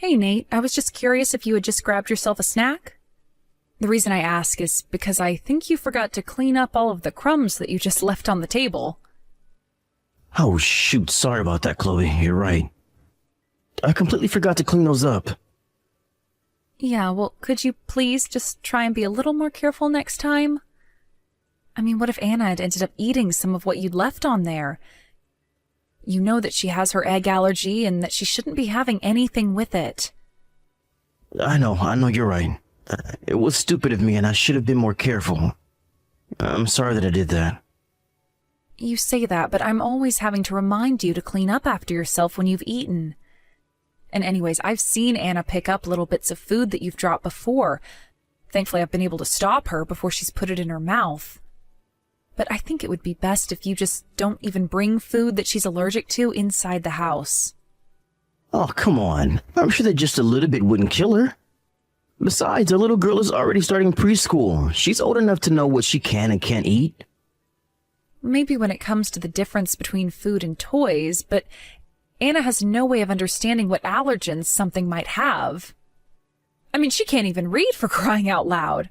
Hey, Nate, I was just curious if you had just grabbed yourself a snack? The reason I ask is because I think you forgot to clean up all of the crumbs that you just left on the table. Oh, shoot. Sorry about that, Chloe. You're right. I completely forgot to clean those up. Yeah, well, could you please just try and be a little more careful next time? I mean, what if Anna had ended up eating some of what you'd left on there? You know that she has her egg allergy and that she shouldn't be having anything with it. I know you're right. It was stupid of me and I should have been more careful. I'm sorry that I did that. You say that, but I'm always having to remind you to clean up after yourself when you've eaten. And anyways, I've seen Anna pick up little bits of food that you've dropped before. Thankfully, I've been able to stop her before she's put it in her mouth. But I think it would be best if you just don't even bring food that she's allergic to inside the house. Oh, come on. I'm sure that just a little bit wouldn't kill her. Besides, our little girl is already starting preschool. She's old enough to know what she can and can't eat. Maybe when it comes to the difference between food and toys, but Anna has no way of understanding what allergens something might have. I mean, she can't even read, for crying out loud.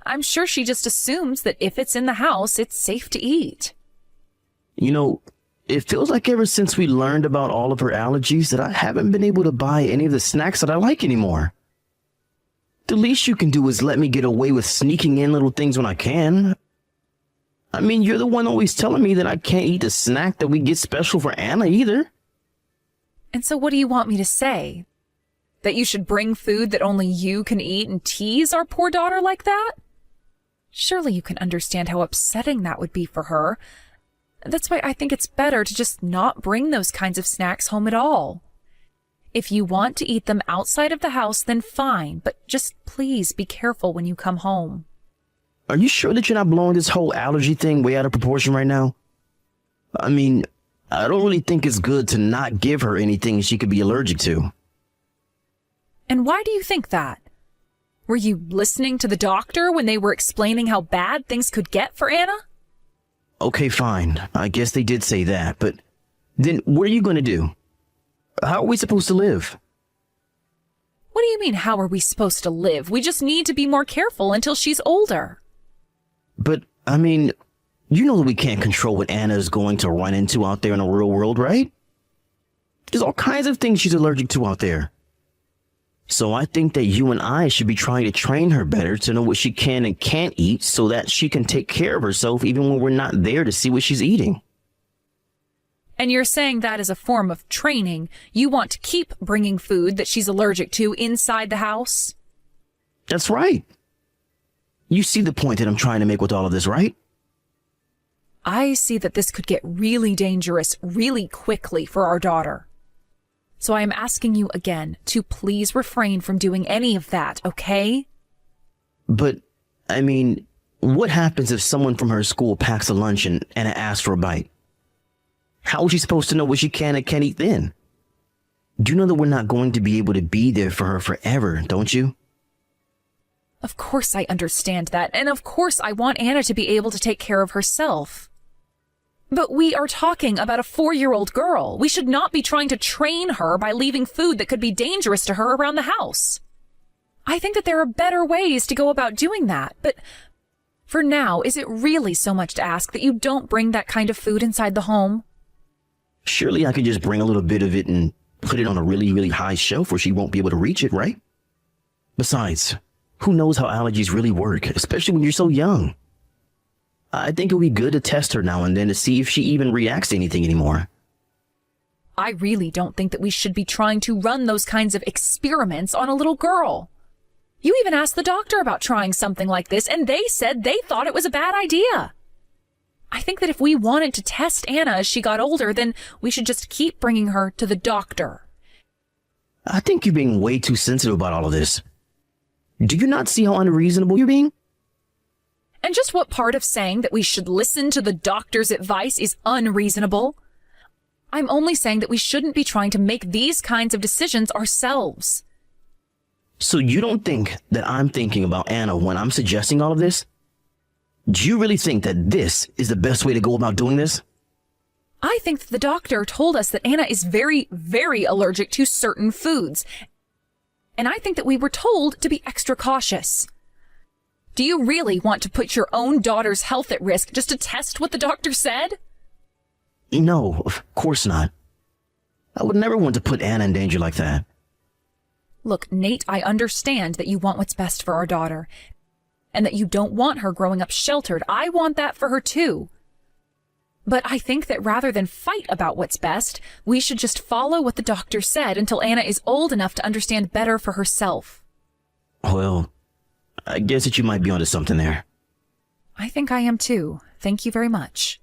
I'm sure she just assumes that if it's in the house, it's safe to eat. You know, it feels like ever since we learned about all of her allergies that I haven't been able to buy any of the snacks that I like anymore. The least you can do is let me get away with sneaking in little things when I can. I mean, you're the one always telling me that I can't eat the snack that we get special for Anna either. And so what do you want me to say? That you should bring food that only you can eat and tease our poor daughter like that? Surely you can understand how upsetting that would be for her. That's why I think it's better to just not bring those kinds of snacks home at all. If you want to eat them outside of the house, then fine, but just please be careful when you come home. Are you sure that you're not blowing this whole allergy thing way out of proportion right now? I mean, I don't really think it's good to not give her anything she could be allergic to. And why do you think that? Were you listening to the doctor when they were explaining how bad things could get for Anna? Okay, fine. I guess they did say that, but then what are you going to do? How are we supposed to live? What do you mean, how are we supposed to live? We just need to be more careful until she's older. But, I mean, you know that we can't control what Anna is going to run into out there in the real world, right? There's all kinds of things she's allergic to out there. So I think that you and I should be trying to train her better to know what she can and can't eat so that she can take care of herself even when we're not there to see what she's eating. And you're saying that as a form of training, you want to keep bringing food that she's allergic to inside the house? That's right. You see the point that I'm trying to make with all of this, right? I see that this could get really dangerous really quickly for our daughter. So I am asking you again to please refrain from doing any of that, okay? But, I mean, what happens if someone from her school packs a lunch and Anna asks for a bite? How is she supposed to know what she can and can't eat then? Do you know that we're not going to be able to be there for her forever, don't you? Of course I understand that, and of course I want Anna to be able to take care of herself. But we are talking about a 4-year-old girl. We should not be trying to train her by leaving food that could be dangerous to her around the house. I think that there are better ways to go about doing that, but for now, is it really so much to ask that you don't bring that kind of food inside the home? Surely I could just bring a little bit of it and put it on a really, really high shelf where she won't be able to reach it, right? Besides, who knows how allergies really work, especially when you're so young? I think it would be good to test her now and then to see if she even reacts to anything anymore. I really don't think that we should be trying to run those kinds of experiments on a little girl. You even asked the doctor about trying something like this, and they said they thought it was a bad idea. I think that if we wanted to test Anna as she got older, then we should just keep bringing her to the doctor. I think you're being way too sensitive about all of this. Do you not see how unreasonable you're being? And just what part of saying that we should listen to the doctor's advice is unreasonable? I'm only saying that we shouldn't be trying to make these kinds of decisions ourselves. So you don't think that I'm thinking about Anna when I'm suggesting all of this? Do you really think that this is the best way to go about doing this? I think that the doctor told us that Anna is very, very allergic to certain foods. and I think that we were told to be extra cautious. Do you really want to put your own daughter's health at risk just to test what the doctor said? No, of course not. I would never want to put Anna in danger like that. Look, Nate, I understand that you want what's best for our daughter, and that you don't want her growing up sheltered. I want that for her too. But I think that rather than fight about what's best, we should just follow what the doctor said until Anna is old enough to understand better for herself. Well, I guess that you might be onto something there. I think I am too. Thank you very much.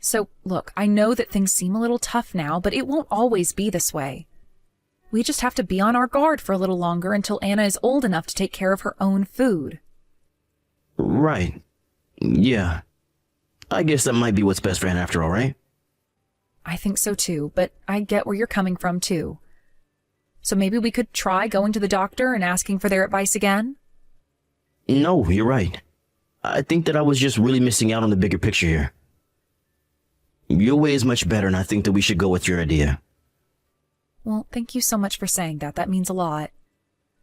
So, look, I know that things seem a little tough now, but it won't always be this way. We just have to be on our guard for a little longer until Anna is old enough to take care of her own food. Right. Yeah. I guess that might be what's best for Anna after all, right? I think so too, but I get where you're coming from too. So maybe we could try going to the doctor and asking for their advice again? No, you're right. I think that I was just really missing out on the bigger picture here. Your way is much better, and I think that we should go with your idea. Well, thank you so much for saying that. That means a lot.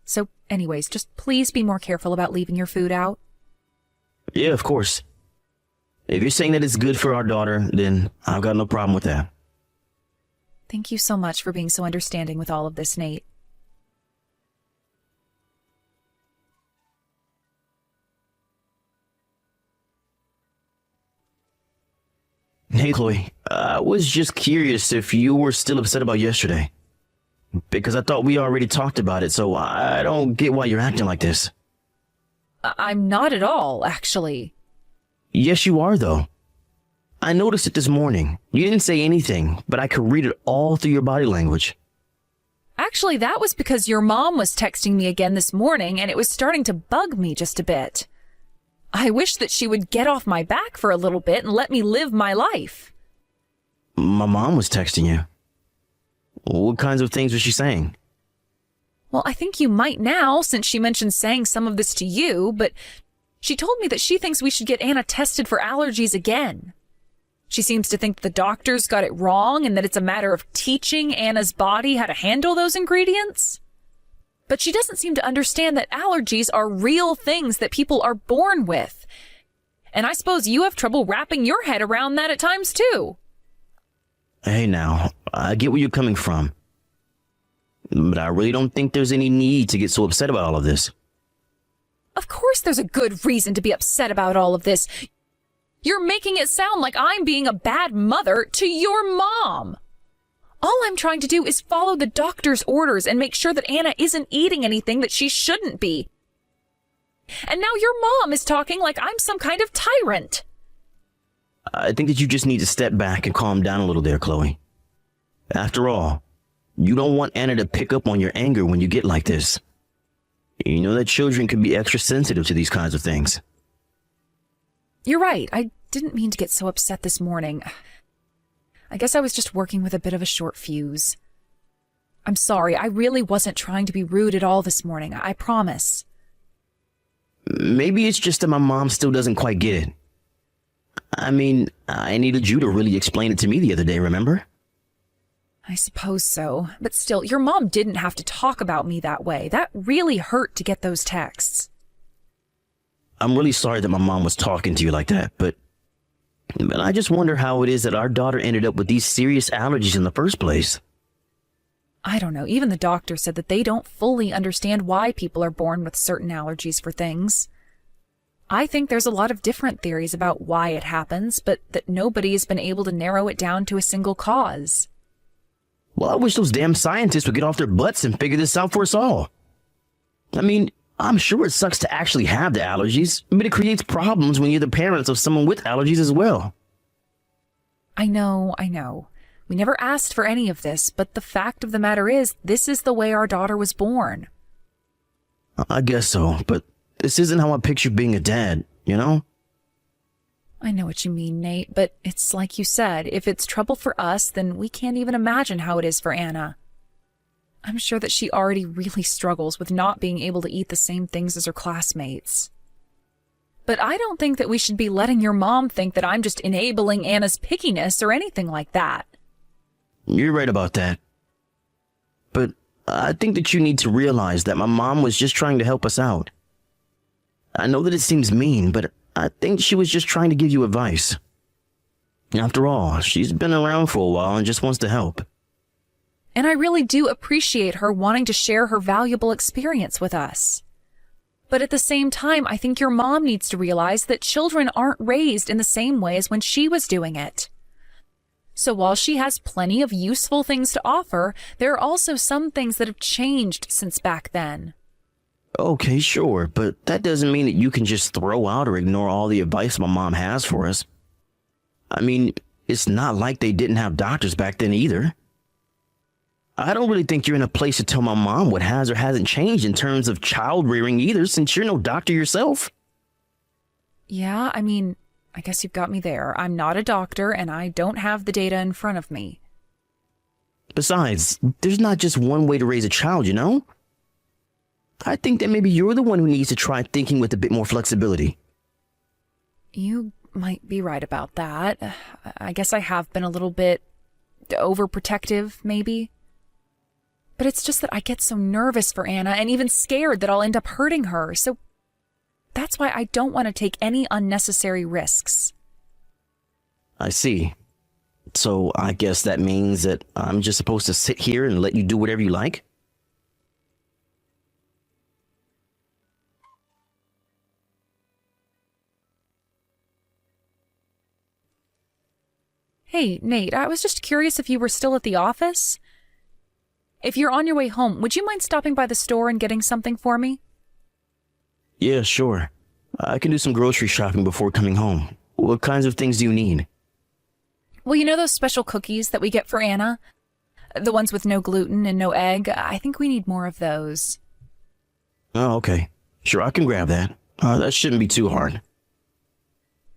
So, anyways, just please be more careful about leaving your food out. Yeah, of course. If you're saying that it's good for our daughter, then I've got no problem with that. Thank you so much for being so understanding with all of this, Nate. Hey, Chloe, I was just curious if you were still upset about yesterday. Because I thought we already talked about it, so I don't get why you're acting like this. I'm not at all, actually. Yes, you are, though. I noticed it this morning. You didn't say anything, but I could read it all through your body language. Actually, that was because your mom was texting me again this morning, and it was starting to bug me just a bit. I wish that she would get off my back for a little bit and let me live my life. My mom was texting you. What kinds of things was she saying? Well, I think you might now, since she mentioned saying some of this to you, but she told me that she thinks we should get Anna tested for allergies again. She seems to think the doctors got it wrong and that it's a matter of teaching Anna's body how to handle those ingredients. But she doesn't seem to understand that allergies are real things that people are born with. And I suppose you have trouble wrapping your head around that at times too. Hey now, I get where you're coming from. But I really don't think there's any need to get so upset about all of this. Of course there's a good reason to be upset about all of this. You're making it sound like I'm being a bad mother to your mom. All I'm trying to do is follow the doctor's orders and make sure that Anna isn't eating anything that she shouldn't be. And now your mom is talking like I'm some kind of tyrant. I think that you just need to step back and calm down a little there, Chloe. After all, you don't want Anna to pick up on your anger when you get like this. You know that children can be extra sensitive to these kinds of things. You're right. I didn't mean to get so upset this morning. I guess I was just working with a bit of a short fuse. I'm sorry. I really wasn't trying to be rude at all this morning. I promise. Maybe it's just that my mom still doesn't quite get it. I mean, I needed you to really explain it to me the other day, remember? I suppose so. But still, your mom didn't have to talk about me that way. That really hurt to get those texts. I'm really sorry that my mom was talking to you like that, but I just wonder how it is that our daughter ended up with these serious allergies in the first place. I don't know. Even the doctor said that they don't fully understand why people are born with certain allergies for things. I think there's a lot of different theories about why it happens, but that nobody has been able to narrow it down to a single cause. Well, I wish those damn scientists would get off their butts and figure this out for us all. I mean, I'm sure it sucks to actually have the allergies, but it creates problems when you're the parents of someone with allergies as well. I know. We never asked for any of this, but the fact of the matter is, this is the way our daughter was born. I guess so, but this isn't how I picture being a dad, you know? I know what you mean, Nate, but it's like you said, if it's trouble for us, then we can't even imagine how it is for Anna. I'm sure that she already really struggles with not being able to eat the same things as her classmates. But I don't think that we should be letting your mom think that I'm just enabling Anna's pickiness or anything like that. You're right about that. But I think that you need to realize that my mom was just trying to help us out. I know that it seems mean, but I think she was just trying to give you advice. After all, she's been around for a while and just wants to help. And I really do appreciate her wanting to share her valuable experience with us. But at the same time, I think your mom needs to realize that children aren't raised in the same way as when she was doing it. So while she has plenty of useful things to offer, there are also some things that have changed since back then. Okay, sure, but that doesn't mean that you can just throw out or ignore all the advice my mom has for us. I mean, it's not like they didn't have doctors back then either. I don't really think you're in a place to tell my mom what has or hasn't changed in terms of child rearing either, since you're no doctor yourself. Yeah, I mean, I guess you've got me there. I'm not a doctor, and I don't have the data in front of me. Besides, there's not just one way to raise a child, you know? I think that maybe you're the one who needs to try thinking with a bit more flexibility. You might be right about that. I guess I have been a little bit overprotective, maybe. But it's just that I get so nervous for Anna and even scared that I'll end up hurting her. So that's why I don't want to take any unnecessary risks. I see. So I guess that means that I'm just supposed to sit here and let you do whatever you like? Hey, Nate, I was just curious if you were still at the office. If you're on your way home, would you mind stopping by the store and getting something for me? Yeah, sure. I can do some grocery shopping before coming home. What kinds of things do you need? Well, you know those special cookies that we get for Anna? The ones with no gluten and no egg? I think we need more of those. Oh, okay. Sure, I can grab that. That shouldn't be too hard.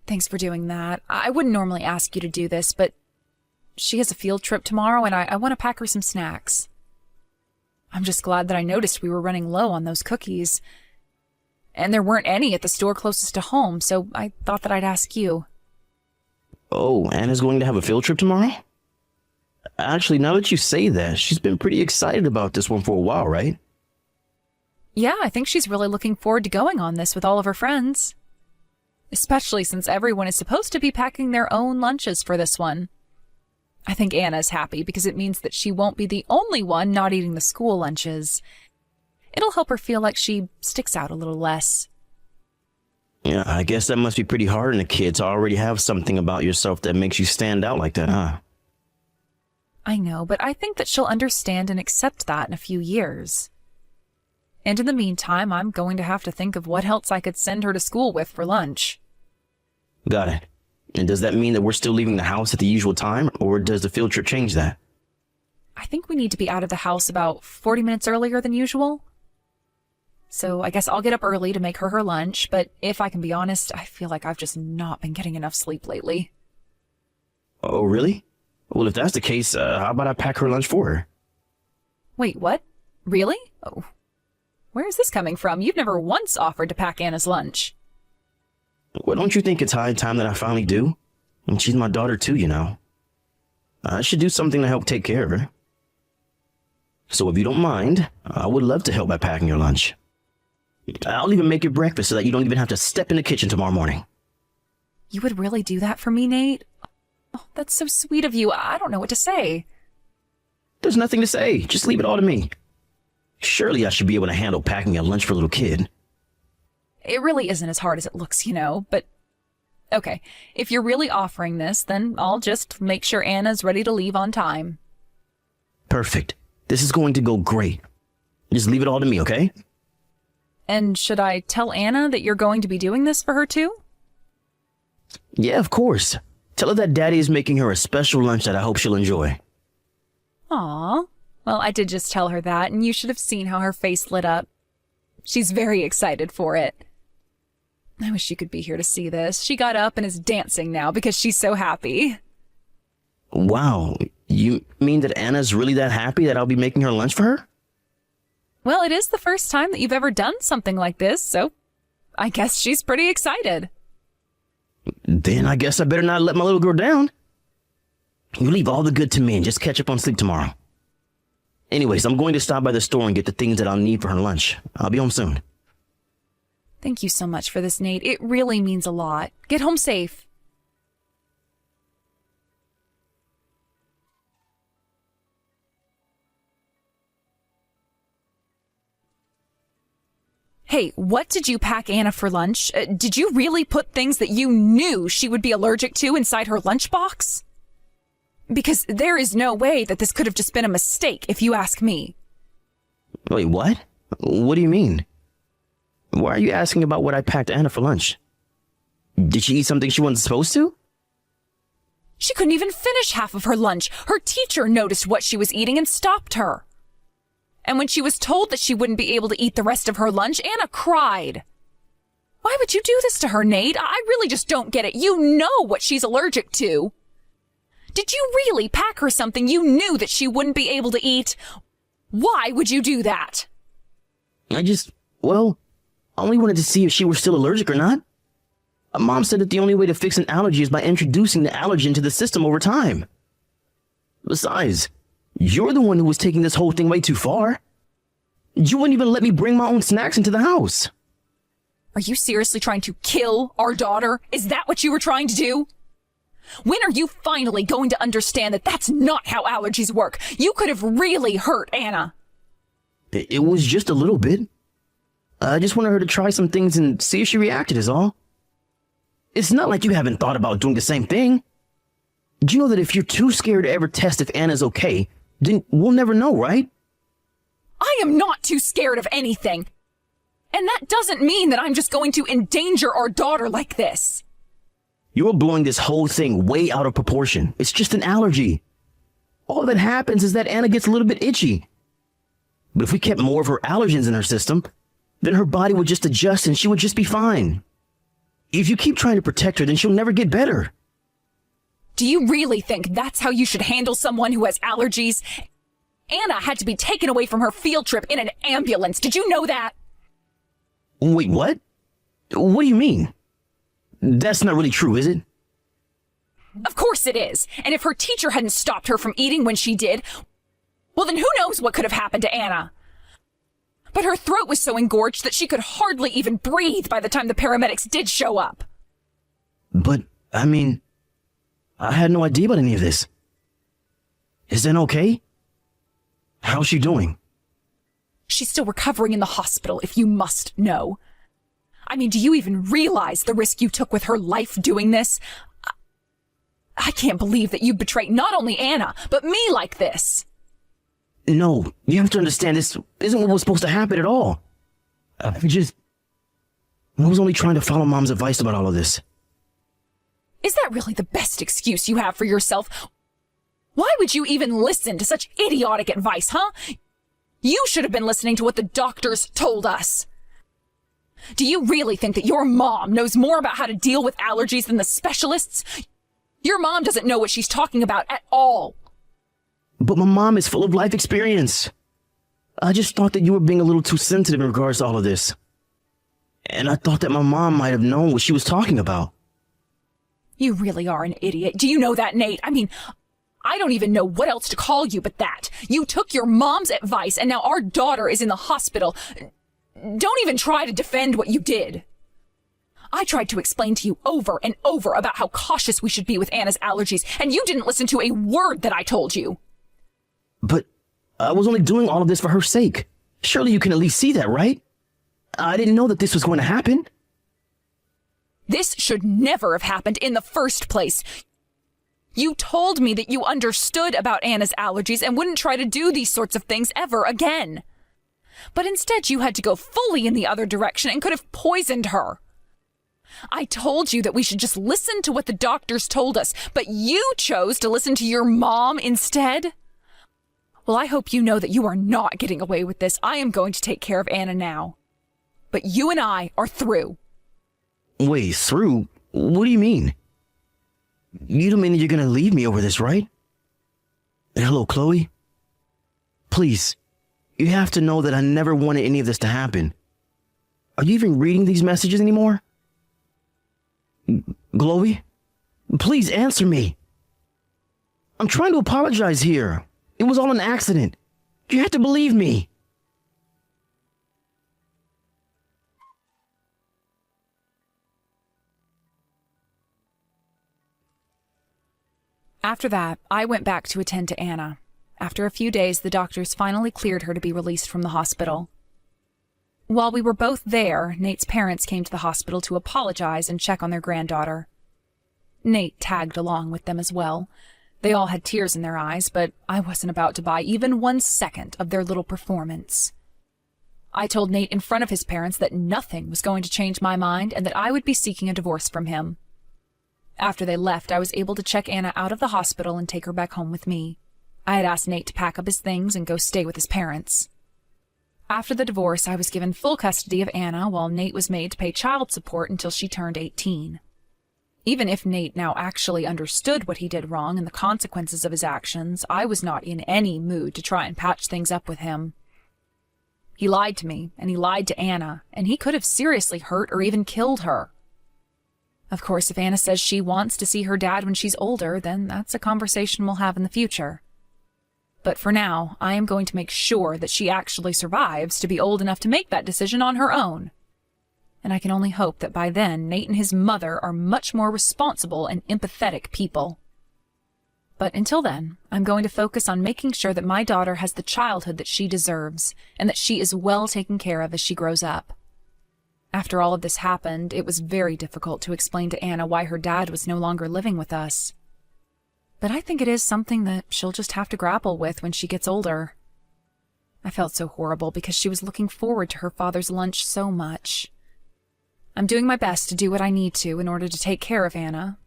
Thanks for doing that. I wouldn't normally ask you to do this, but she has a field trip tomorrow and I want to pack her some snacks. I'm just glad that I noticed we were running low on those cookies. And there weren't any at the store closest to home, so I thought that I'd ask you. Oh, Anna's going to have a field trip tomorrow? Actually, now that you say that, she's been pretty excited about this one for a while, right? Yeah, I think she's really looking forward to going on this with all of her friends. Especially since everyone is supposed to be packing their own lunches for this one. I think Anna's happy because it means that she won't be the only one not eating the school lunches. It'll help her feel like she sticks out a little less. Yeah, I guess that must be pretty hard on a kid to already have something about yourself that makes you stand out like that, huh? I know, but I think that she'll understand and accept that in a few years. And in the meantime, I'm going to have to think of what else I could send her to school with for lunch. Got it. And does that mean that we're still leaving the house at the usual time, or does the field trip change that? I think we need to be out of the house about 40 minutes earlier than usual. So I guess I'll get up early to make her lunch, but if I can be honest, I feel like I've just not been getting enough sleep lately. Oh, really? Well, if that's the case, how about I pack her lunch for her? Wait, what? Really? Oh, where is this coming from? You've never once offered to pack Anna's lunch. Well, don't you think it's high time that I finally do? And she's my daughter too, you know. I should do something to help take care of her. So if you don't mind, I would love to help by packing your lunch. I'll even make your breakfast so that you don't even have to step in the kitchen tomorrow morning. You would really do that for me, Nate? Oh, that's so sweet of you. I don't know what to say. There's nothing to say. Just leave it all to me. Surely I should be able to handle packing a lunch for a little kid. It really isn't as hard as it looks, you know, but okay, if you're really offering this, then I'll just make sure Anna's ready to leave on time. Perfect. This is going to go great. Just leave it all to me, okay? And should I tell Anna that you're going to be doing this for her too? Yeah, of course. Tell her that Daddy is making her a special lunch that I hope she'll enjoy. Aw. Well, I did just tell her that, and you should have seen how her face lit up. She's very excited for it. I wish you could be here to see this. She got up and is dancing now because she's so happy. Wow. You mean that Anna's really that happy that I'll be making her lunch for her? Well, it is the first time that you've ever done something like this, so I guess she's pretty excited. Then I guess I better not let my little girl down. You leave all the good to me and just catch up on sleep tomorrow. Anyways, I'm going to stop by the store and get the things that I'll need for her lunch. I'll be home soon. Thank you so much for this, Nate. It really means a lot. Get home safe. Hey, what did you pack Anna for lunch? Did you really put things that you knew she would be allergic to inside her lunchbox? Because there is no way that this could have just been a mistake, if you ask me. Wait, what? What do you mean? Why are you asking about what I packed Anna for lunch? Did she eat something she wasn't supposed to? She couldn't even finish half of her lunch. Her teacher noticed what she was eating and stopped her. And when she was told that she wouldn't be able to eat the rest of her lunch, Anna cried. Why would you do this to her, Nate? I really just don't get it. You know what she's allergic to. Did you really pack her something you knew that she wouldn't be able to eat? Why would you do that? I only wanted to see if she were still allergic or not. Mom said that the only way to fix an allergy is by introducing the allergen to the system over time. Besides, you're the one who was taking this whole thing way too far. You wouldn't even let me bring my own snacks into the house. Are you seriously trying to kill our daughter? Is that what you were trying to do? When are you finally going to understand that that's not how allergies work? You could have really hurt Anna. It was just a little bit. I just wanted her to try some things and see if she reacted is all. It's not like you haven't thought about doing the same thing. Do you know that if you're too scared to ever test if Anna's okay, then we'll never know, right? I am not too scared of anything. And that doesn't mean that I'm just going to endanger our daughter like this. You're blowing this whole thing way out of proportion. It's just an allergy. All that happens is that Anna gets a little bit itchy. But if we kept more of her allergens in her system, then her body would just adjust and she would just be fine. If you keep trying to protect her, then she'll never get better. Do you really think that's how you should handle someone who has allergies? Anna had to be taken away from her field trip in an ambulance. Did you know that? Wait, what? What do you mean? That's not really true, is it? Of course it is. And if her teacher hadn't stopped her from eating when she did, well, then who knows what could have happened to Anna? But her throat was so engorged that she could hardly even breathe by the time the paramedics did show up. But, I had no idea about any of this. Is Anna okay? How's she doing? She's still recovering in the hospital, if you must know. Do you even realize the risk you took with her life doing this? I can't believe that you betrayed not only Anna, but me like this. No, you have to understand this isn't what was supposed to happen at all. I was only trying to follow Mom's advice about all of this. Is that really the best excuse you have for yourself? Why would you even listen to such idiotic advice, huh? You should have been listening to what the doctors told us. Do you really think that your mom knows more about how to deal with allergies than the specialists? Your mom doesn't know what she's talking about at all. But my mom is full of life experience. I just thought that you were being a little too sensitive in regards to all of this. And I thought that my mom might have known what she was talking about. You really are an idiot. Do you know that, Nate? I don't even know what else to call you but that. You took your mom's advice and now our daughter is in the hospital. Don't even try to defend what you did. I tried to explain to you over and over about how cautious we should be with Anna's allergies, and you didn't listen to a word that I told you. But I was only doing all of this for her sake. Surely you can at least see that, right? I didn't know that this was going to happen. This should never have happened in the first place. You told me that you understood about Anna's allergies and wouldn't try to do these sorts of things ever again. But instead you had to go fully in the other direction and could have poisoned her. I told you that we should just listen to what the doctors told us, but you chose to listen to your mom instead? Well, I hope you know that you are not getting away with this. I am going to take care of Anna now. But you and I are through. Wait, through? What do you mean? You don't mean that you're gonna leave me over this, right? Hello, Chloe? Please, you have to know that I never wanted any of this to happen. Are you even reading these messages anymore? Chloe? Please answer me. I'm trying to apologize here. It was all an accident. You have to believe me. After that, I went back to attend to Anna. After a few days, the doctors finally cleared her to be released from the hospital. While we were both there, Nate's parents came to the hospital to apologize and check on their granddaughter. Nate tagged along with them as well. They all had tears in their eyes, but I wasn't about to buy even 1 second of their little performance. I told Nate in front of his parents that nothing was going to change my mind and that I would be seeking a divorce from him. After they left, I was able to check Anna out of the hospital and take her back home with me. I had asked Nate to pack up his things and go stay with his parents. After the divorce, I was given full custody of Anna while Nate was made to pay child support until she turned 18. Even if Nate now actually understood what he did wrong and the consequences of his actions, I was not in any mood to try and patch things up with him. He lied to me, and he lied to Anna, and he could have seriously hurt or even killed her. Of course, if Anna says she wants to see her dad when she's older, then that's a conversation we'll have in the future. But for now, I am going to make sure that she actually survives to be old enough to make that decision on her own. And I can only hope that by then, Nate and his mother are much more responsible and empathetic people. But until then, I'm going to focus on making sure that my daughter has the childhood that she deserves, and that she is well taken care of as she grows up. After all of this happened, it was very difficult to explain to Anna why her dad was no longer living with us. But I think it is something that she'll just have to grapple with when she gets older. I felt so horrible because she was looking forward to her father's lunch so much. I'm doing my best to do what I need to in order to take care of Anna,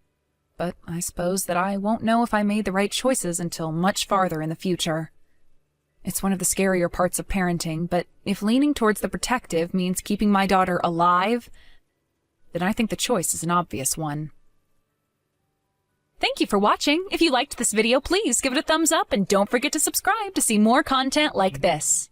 but I suppose that I won't know if I made the right choices until much farther in the future. It's one of the scarier parts of parenting, but if leaning towards the protective means keeping my daughter alive, then I think the choice is an obvious one. Thank you for watching. If you liked this video, please give it a thumbs up and don't forget to subscribe to see more content like this.